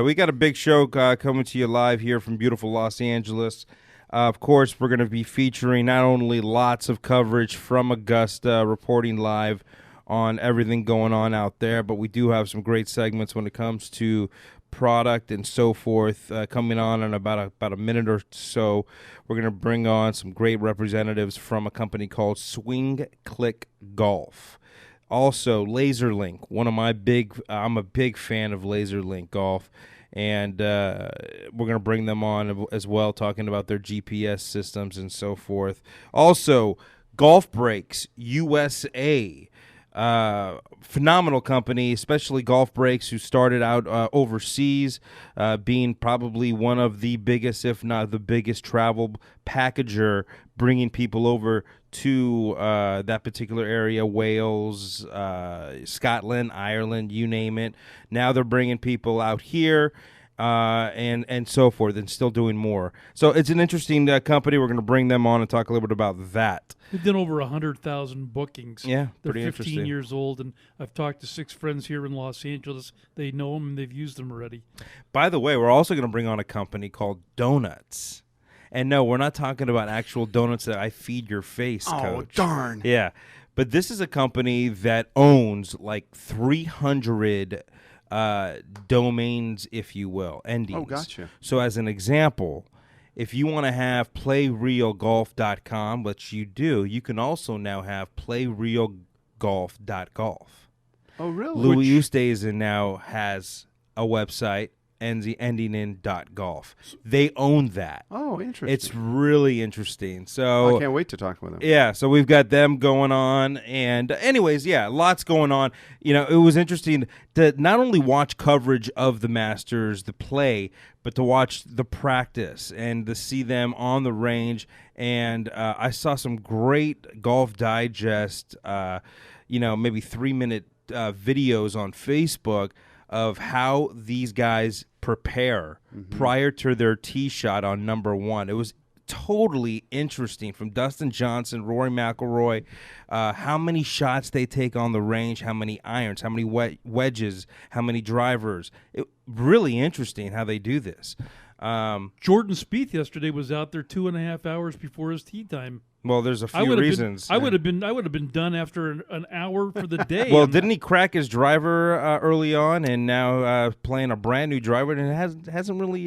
We got a big show coming to you live here from beautiful Los Angeles. Of course, we're going to be featuring not only lots of coverage from Augusta, reporting live on everything going on out there, but we do have some great segments when it comes to product and so forth coming on in about a minute or so. We're going to bring on some great representatives from a company called SwingClick Golf. Also, LaserLink, I'm a big fan of LaserLink Golf, and we're going to bring them on as well, talking about their GPS systems and so forth. Also, Golf Breaks USA, phenomenal company, especially Golf Breaks, who started out overseas, being probably one of the biggest, if not the biggest, travel packager, bringing people over to that particular area, Wales, Scotland, Ireland, you name it. Now they're bringing people out here and so forth, and still doing more. So it's an interesting company. We're going to bring them on and talk a little bit about that. We've done over 100,000 bookings. Yeah, They're pretty 15 interesting. years old, and I've talked to 6 friends here in Los Angeles. They know them, and they've used them already. By the way, we're also going to bring on a company called Donuts. And no, we're not talking about actual donuts that I feed your face, Coach. Oh, darn. Yeah. But this is a company that owns like 300 domains, if you will, endings. Oh, gotcha. So as an example, if you want to have playrealgolf.com, which you do, you can also now have playrealgolf.golf. Oh, really? Louis Oosthuizen now has a website ending in .golf. They own that. Oh, interesting. It's really interesting. So I can't wait to talk with them. yeah, so we've got them going on, and anyways, yeah, lots going on. You know, it was interesting to not only watch coverage of the Masters, the play, but to watch the practice and to see them on the range. And I saw some great Golf Digest, maybe 3-minute videos on Facebook of how these guys prepare prior to their tee shot on number one. It was totally interesting, from Dustin Johnson, Rory McIlroy, how many shots they take on the range, how many irons, how many wedges, how many drivers. Really interesting how they do this. Jordan Spieth yesterday was out there 2.5 hours before his tee time. Well, there's a few reasons. I would have been done after an hour for the day. Well, didn't he crack his driver early on, and now playing a brand new driver, and it hasn't really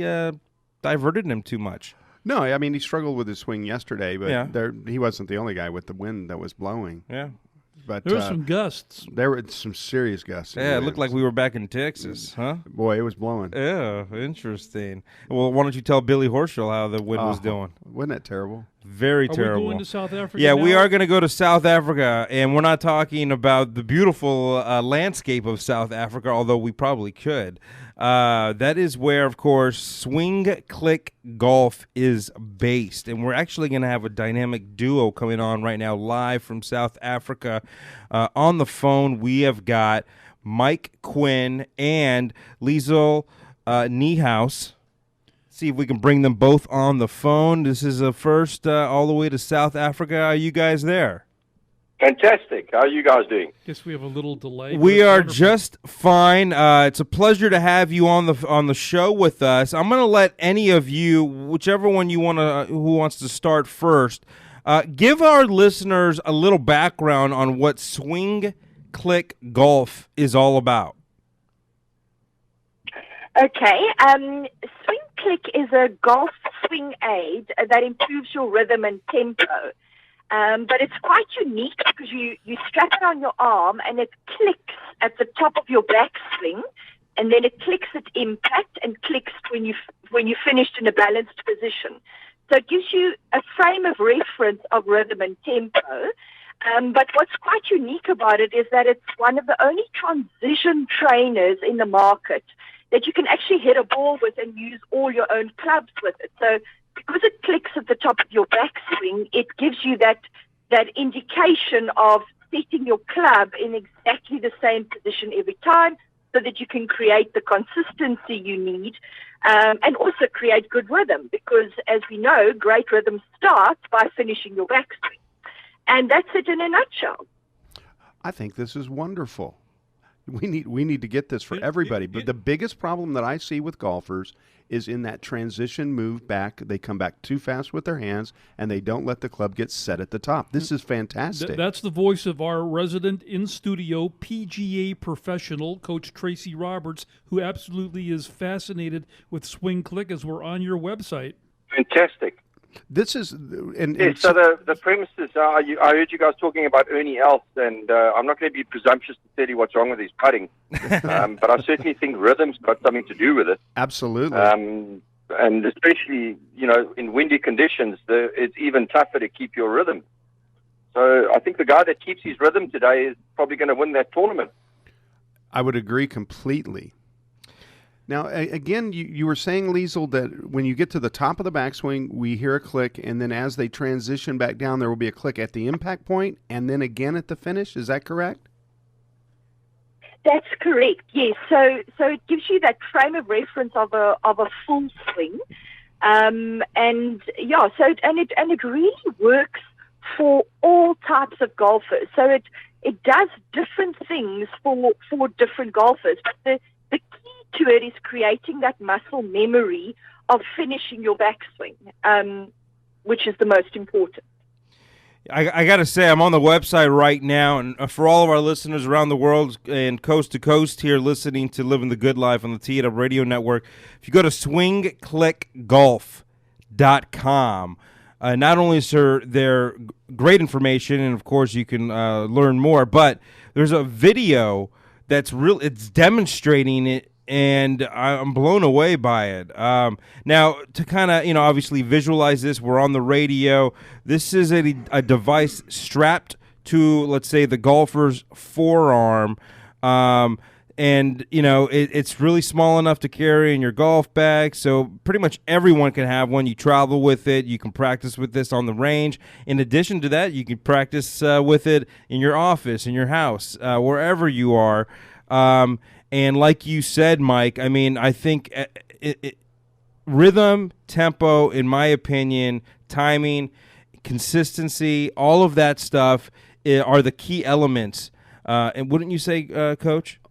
diverted him too much? No, I mean, he struggled with his swing yesterday, but Yeah. he wasn't the only guy with the wind that was blowing. Yeah. But there were some gusts. There were some serious gusts. Yeah, it looked like we were back in Texas, huh? Boy, it was blowing. Yeah, interesting. Well, why don't you tell Billy Horschel how the wind was doing? Wasn't that terrible? Very terrible. Are we going to South Africa Yeah, now? we are going to go to South Africa, and we're not talking about the beautiful landscape of South Africa, although we probably could. That is where, of course, SwingClick Golf is based, and we're actually going to have a dynamic duo coming on right now live from South Africa. On the phone, we have got Mike Quinn and Liesel Niehaus. See if we can bring them both on the phone. This is a first all the way to South Africa. Are you guys there? Fantastic. How are you guys doing? Guess we have a little delay. We but it's are wonderful. just fine. It's a pleasure to have you on the show with us. I'm going to let any of you, whichever one you who wants to start first, give our listeners a little background on what SwingClick Golf is all about. Okay. SwingClick is a golf swing aid that improves your rhythm and tempo. But it's quite unique because you strap it on your arm and it clicks at the top of your backswing, and then it clicks at impact and clicks when you finished in a balanced position. So it gives you a frame of reference of rhythm and tempo. But what's quite unique about it is that it's one of the only transition trainers in the market that you can actually hit a ball with and use all your own clubs with it. So because it clicks at the top of your backswing, it gives you that indication of setting your club in exactly the same position every time so that you can create the consistency you need and also create good rhythm because, as we know, great rhythm starts by finishing your backswing. And that's it in a nutshell. I think this is wonderful. We need to get this for everybody. But the biggest problem that I see with golfers is in that transition move back. They come back too fast with their hands, and they don't let the club get set at the top. This is fantastic. That's the voice of our resident in-studio PGA professional, Coach Tracy Roberts, who absolutely is fascinated with SwingClick, as we're on your website. Fantastic. This is Yes, so the premise is, I heard you guys talking about Ernie Els, and I'm not going to be presumptuous to tell you what's wrong with his putting, but I certainly think rhythm's got something to do with it. Absolutely. And especially, in windy conditions, it's even tougher to keep your rhythm. So I think the guy that keeps his rhythm today is probably going to win that tournament. I would agree completely. Now, again, you were saying, Liesl, that when you get to the top of the backswing, we hear a click, and then as they transition back down, there will be a click at the impact point, and then again at the finish. Is that correct? That's correct. Yes. So it gives you that frame of reference of a full swing, and yeah. So it really works for all types of golfers. So it does different things for different golfers, but the key to it is creating that muscle memory of finishing your backswing, which is the most important. I got to say, I'm on the website right now, and for all of our listeners around the world and coast to coast here listening to Living the Good Life on the Tee It Up Radio Network, if you go to SwingClickGolf.com, not only is there great information, and of course you can learn more, but there's a video that's it's demonstrating it, and I'm blown away by it. Now, to kind of, obviously visualize this, we're on the radio. This is a device strapped to, let's say, the golfer's forearm, and, it's really small enough to carry in your golf bag, so pretty much everyone can have one. You travel with it. You can practice with this on the range. In addition to that, you can practice with it in your office, in your house, wherever you are. And like you said, Mike, I mean, I think rhythm, tempo, in my opinion, timing, consistency, all of that stuff are the key elements. And wouldn't you say, Coach?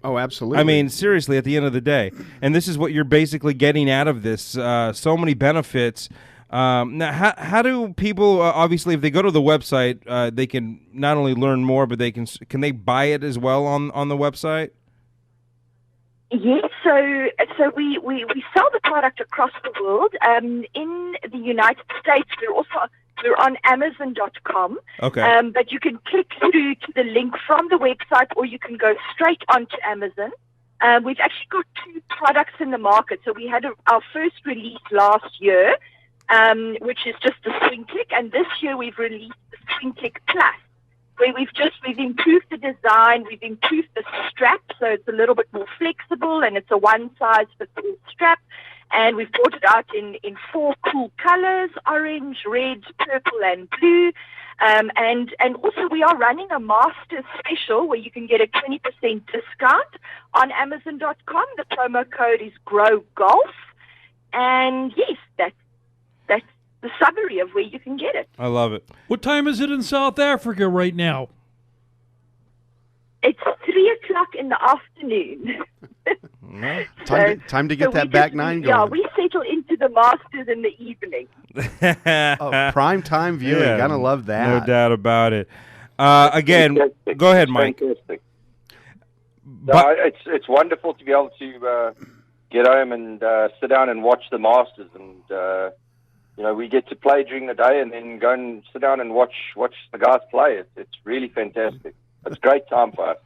Oh, absolutely. I mean, seriously, at the end of the day. And this is what you're basically getting out of this. So many benefits. Now, how do people, obviously, if they go to the website, they can not only learn more, but can they buy it as well on the website? Yes, so we sell the product across the world. In the United States, we're on Amazon.com. Okay. But you can click through to the link from the website, or you can go straight onto Amazon. We've actually got 2 products in the market. So we had our first release last year, which is just the SwingClick, and this year we've released the SwingClick PLUS, where we've improved the design, we've improved the strap, so it's a little bit more flexible, and it's a one-size-fits-all strap, and we've brought it out in 4 cool colors: orange, red, purple, and blue. And also we are running a master special where you can get a 20% discount on Amazon.com. The promo code is GrowGolf, and yes, that's the summary of where you can get it. I love it. What time is it in South Africa right now? It's 3:00 in the afternoon. Time to get that back nine going. Yeah, we settle into the Masters in the evening. Prime time viewing. Yeah, Gotta love that. No doubt about it. Again, Fantastic. go ahead, Mike. Fantastic. No, it's wonderful to be able to get home and sit down and watch the Masters, and we get to play during the day and then go and sit down and watch the guys play. It's really fantastic. It's a great time for us.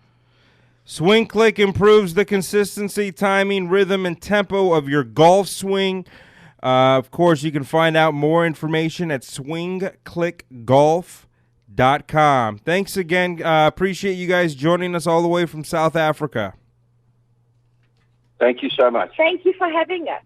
SwingClick improves the consistency, timing, rhythm, and tempo of your golf swing. Of course, you can find out more information at SwingClickGolf.com. Thanks again. Appreciate you guys joining us all the way from South Africa. Thank you so much. Thank you for having us.